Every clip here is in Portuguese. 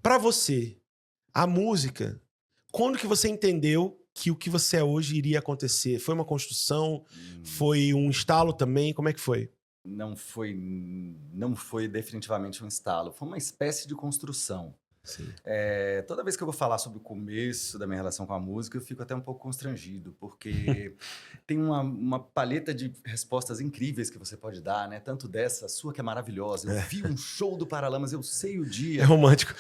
Pra você, a música, quando que você entendeu que o que você é hoje iria acontecer? Foi uma construção? Hum, Foi um estalo também? Como é que foi? não foi definitivamente um estalo, foi uma espécie de construção. Sim. Toda vez que eu vou falar sobre o começo da minha relação com a música, eu fico até um pouco constrangido, porque tem uma paleta de respostas incríveis que você pode dar, né, tanto dessa sua que é maravilhosa, "Eu vi um show do Paralamas, eu sei o É dia", romântico.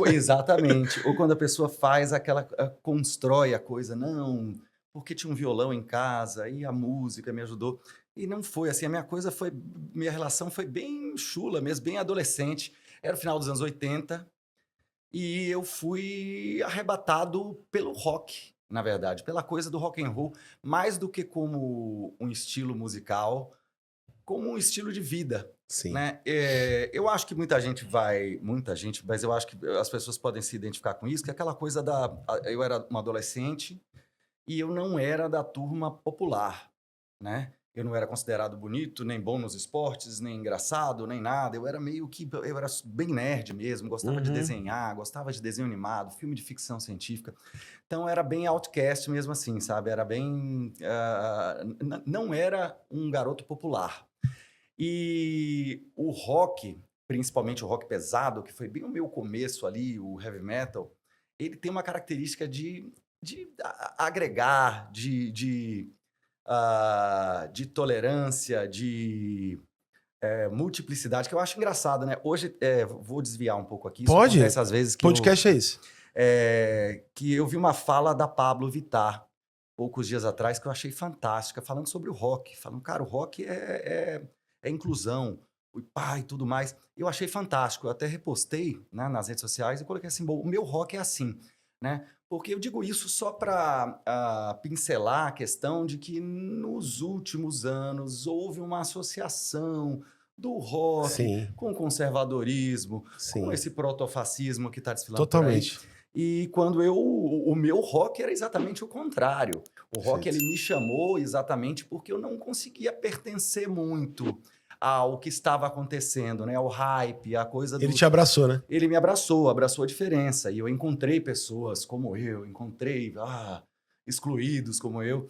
exatamente, ou quando a pessoa faz aquela constrói a coisa, "Não, porque tinha um violão em casa e a música me ajudou", e não foi assim, minha relação foi bem chula mesmo, bem adolescente, era o final dos anos 80 e eu fui arrebatado pelo rock, na verdade, pela coisa do rock and roll, mais do que como um estilo musical, como um estilo de vida, Sim. né. Eu acho que muita gente, mas eu acho que as pessoas podem se identificar com isso, que é aquela coisa eu era um adolescente e eu não era da turma popular, né. Eu não era considerado bonito, nem bom nos esportes, nem engraçado, nem nada. Eu era bem nerd mesmo, gostava de Uhum. desenhar, gostava de desenho animado, filme de ficção científica. Então era bem outcast mesmo assim, sabe, era bem, não era um garoto popular. E o rock, principalmente o rock pesado, que foi bem o meu começo ali, o heavy metal, ele tem uma característica de agregar, de tolerância, multiplicidade, que eu acho engraçado, né. Hoje, vou desviar um pouco aqui, isso Pode? acontece às vezes Podcast é isso. que eu vi uma fala da Pablo Vittar, poucos dias atrás, que eu achei fantástica, falando sobre o rock, falando: "Cara, o rock é inclusão, e pá, e tudo mais". Eu achei fantástico, eu até repostei, né, nas redes sociais e coloquei assim: "Bom, o meu rock é assim", né. Porque eu digo isso só para pincelar a questão de que nos últimos anos houve uma associação do rock Sim, com o conservadorismo, com sim. esse protofascismo que está desfilando por aí. Totalmente. E quando o meu rock era exatamente o contrário. O rock Perfeito. ele me chamou exatamente porque eu não conseguia pertencer muito ao que estava acontecendo, né, ao hype, a coisa Ele do te abraçou, né? ele me abraçou, abraçou a diferença e eu encontrei pessoas como eu, encontrei, excluídos como eu.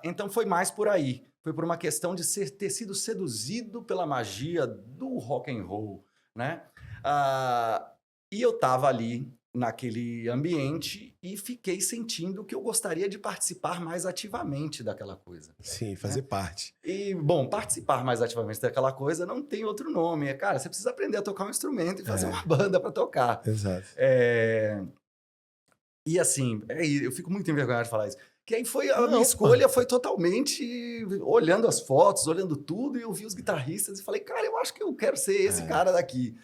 Então foi mais por aí, foi por uma questão de ter sido seduzido pela magia do rock and roll, né. Ah, e eu estava ali naquele ambiente e fiquei sentindo que eu gostaria de participar mais ativamente daquela coisa, Sim, né. fazer parte. E, bom, participar mais ativamente daquela coisa não tem outro nome, cara, você precisa aprender a tocar um instrumento e fazer uma É, banda para tocar. exato. Eh, e assim, eu fico muito envergonhado de falar isso, que aí foi a minha Não, pô. escolha foi totalmente olhando as fotos, olhando tudo, e eu vi os guitarristas e falei: "Cara, eu acho que eu quero ser esse É. cara daqui".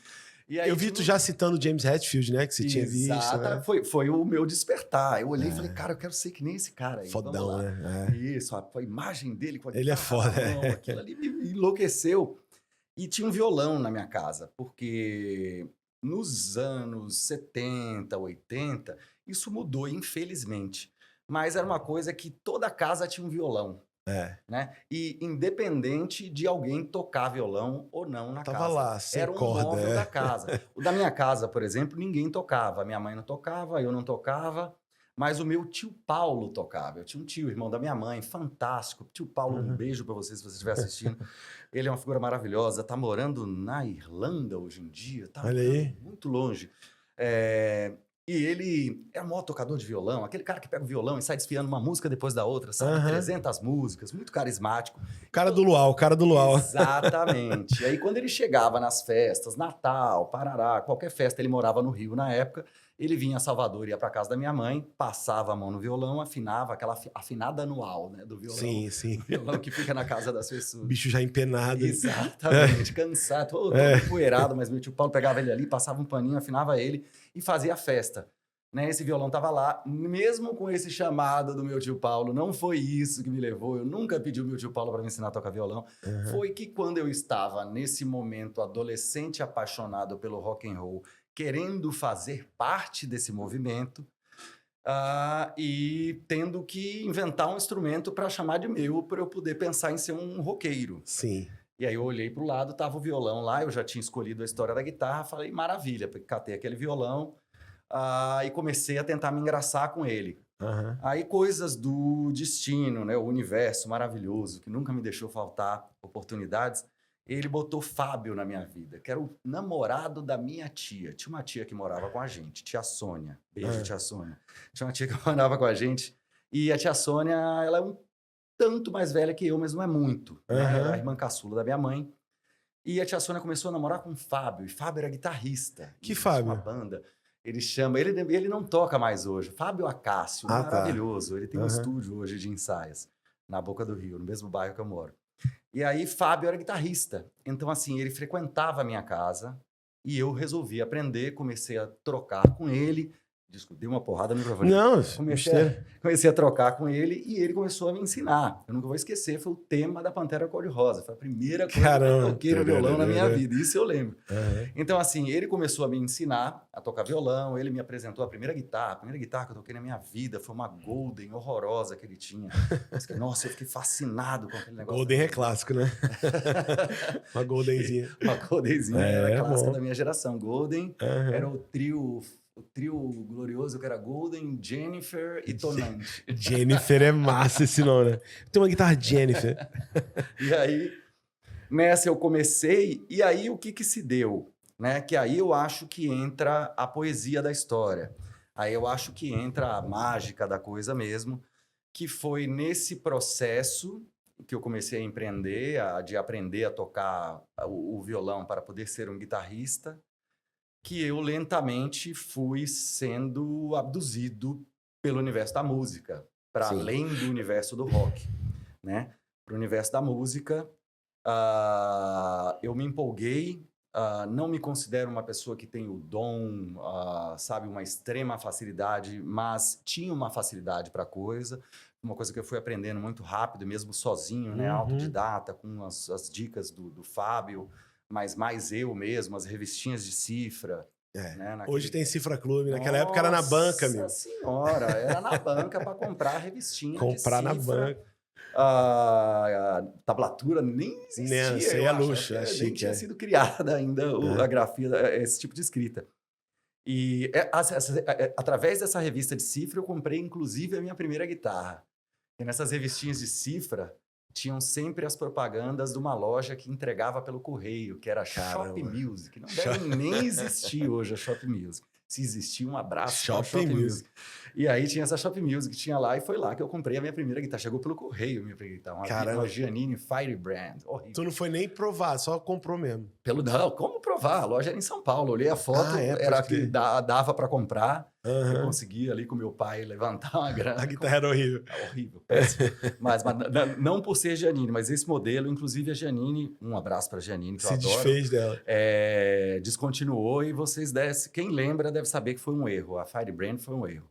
E Eu aí vi tu tive já citando James Hetfield, né? Que você tinha visto, exata né? foi o meu despertar. Eu olhei e falei: É, "Cara, eu quero ser que nem esse cara aí, vamos fodão, lá". né? É. Isso, a imagem dele com a Ele é guitarra na foda. mão, aquilo ali me enlouqueceu. E tinha um violão na minha casa, porque nos anos 70, 80, isso mudou, infelizmente. Mas era uma coisa que toda casa tinha um violão, É. né? E independente de alguém tocar violão ou não na Tava casa. lá, sem Era um corda, móvel da é. casa. O da minha casa, por exemplo, ninguém tocava. Minha mãe não tocava, eu não tocava, mas o meu tio Paulo tocava. Eu tinha um tio, irmão da minha mãe, fantástico. Tio Paulo, um Uhum. beijo para você se você estiver assistindo. Ele é uma figura maravilhosa, tá morando na Irlanda hoje em dia, tá Olha morando aí. muito longe. Eh, e ele é o maior tocador de violão, aquele cara que pega o violão e sai desfiando uma música depois da outra, sabe, Aham. 300 músicas, muito carismático. O E cara do luau, o cara do luau. exatamente. E aí quando ele chegava nas festas, Natal, Parará, qualquer festa, ele morava no Rio na época, ele vinha a Salvador, ia para casa da minha mãe, passava a mão no violão, afinava aquela afinada anual, né, do violão, Sim, sim. do violão que fica na casa das O pessoas. bicho já empenado ali. Exatamente, cansado, todo É. empoeirado, mas meu tio Paulo pegava ele ali, passava um paninho, afinava ele e fazia a festa, né. Esse violão estava lá, mesmo com esse chamado do meu tio Paulo, não foi isso que me levou, eu nunca pedi o meu tio Paulo para me ensinar a tocar violão, Aham. foi que quando eu estava nesse momento adolescente apaixonado pelo rock and roll, querendo fazer parte desse movimento, e tendo que inventar um instrumento para chamar de meu, para eu poder pensar em ser um roqueiro. Sim. E aí eu olhei para o lado, tava o violão lá, eu já tinha escolhido a história da guitarra, falei, maravilha, catei aquele violão e comecei a tentar me engraçar com ele. Aham. Aí coisas do destino, né? O universo maravilhoso, que nunca me deixou faltar oportunidades. Ele botou Fábio na minha vida, que era o namorado da minha tia. Tinha uma tia que morava com a gente, tia Sônia. Beijo, tia Sônia. Tinha uma tia que morava com a gente. E a tia Sônia, ela é um tanto mais velha que eu, mas não é muito. Né? Ela é a irmã caçula da minha mãe. E a tia Sônia começou a namorar com o Fábio. E Fábio era guitarrista. Que Fábio? Uma Fábio? banda. Ele chama... Ele não toca mais hoje. Fábio Acácio, Ah, tá. maravilhoso. Ele tem um estúdio hoje de ensaios na Boca do Rio, no mesmo bairro que eu moro. E aí, Fábio era guitarrista. Então, assim, ele frequentava a minha casa e eu resolvi aprender, comecei a trocar com ele. Desculpa, dei uma porrada no microfone. Não, Comecei a trocar com ele e ele começou a me ensinar. Eu nunca vou esquecer, foi o tema da Pantera Cor-de-Rosa. Foi a primeira coisa que eu toquei no violão na minha vida, isso eu lembro. Então, assim, ele começou a me ensinar a tocar violão, ele me apresentou a primeira guitarra que eu toquei na minha vida foi uma Golden horrorosa que ele tinha. Nossa, eu fiquei fascinado com aquele negócio. Golden é clássico, né? Uma Goldenzinha. Uma Goldenzinha, era clássica da minha geração. Golden era o trio glorioso que era Golden, Jennifer e Tonante. Jennifer é massa esse nome, né? Tem uma guitarra Jennifer. E aí, nessa eu comecei, e aí o que se deu? Né? Que aí eu acho que entra a poesia da história. Aí eu acho que entra a mágica da coisa mesmo, que foi nesse processo que eu comecei a empreender, de aprender a tocar o violão para poder ser um guitarrista, que eu lentamente fui sendo abduzido pelo universo da música, para além do universo do rock, né? Para o universo da música, eu me empolguei, não me considero uma pessoa que tem o dom, sabe, uma extrema facilidade, mas tinha uma facilidade para a coisa, uma coisa que eu fui aprendendo muito rápido, mesmo sozinho, né? Autodidata, com as dicas do Fábio, mas mais eu mesmo, as revistinhas de cifra. Né? Hoje tem Cifra Clube, naquela época era na banca, meu. Nossa senhora, era na banca para comprar a revistinha Comprar de na cifra. banca. A tablatura nem existia. Isso aí é luxo, é nem chique. tinha sido criada ainda a grafia, esse tipo de escrita. E através dessa revista de cifra, eu comprei inclusive a minha primeira guitarra. E nessas revistinhas de cifra, tinham sempre as propagandas de uma loja que entregava pelo correio, que era Shop Music. Não deve nem existir hoje a Shop Music. Se existir, um abraço para Shop Music. E aí tinha essa Shop Music, tinha lá, e foi lá que eu comprei a minha primeira guitarra. Chegou pelo correio a minha primeira guitarra. Uma Giannini Firebrand. Horrível. Tu não foi nem provar, só comprou mesmo. Não, como provar? A loja era em São Paulo. Olhei a foto, era a que dava para comprar. Eu consegui ali com meu pai levantar uma grana. A guitarra era horrível. Horrível, péssimo. mas não por ser Giannini, mas esse modelo, inclusive a Giannini, um abraço para a Giannini, que eu adoro. Se desfez dela. Descontinuou e quem lembra deve saber que foi um erro. A Firebrand foi um erro.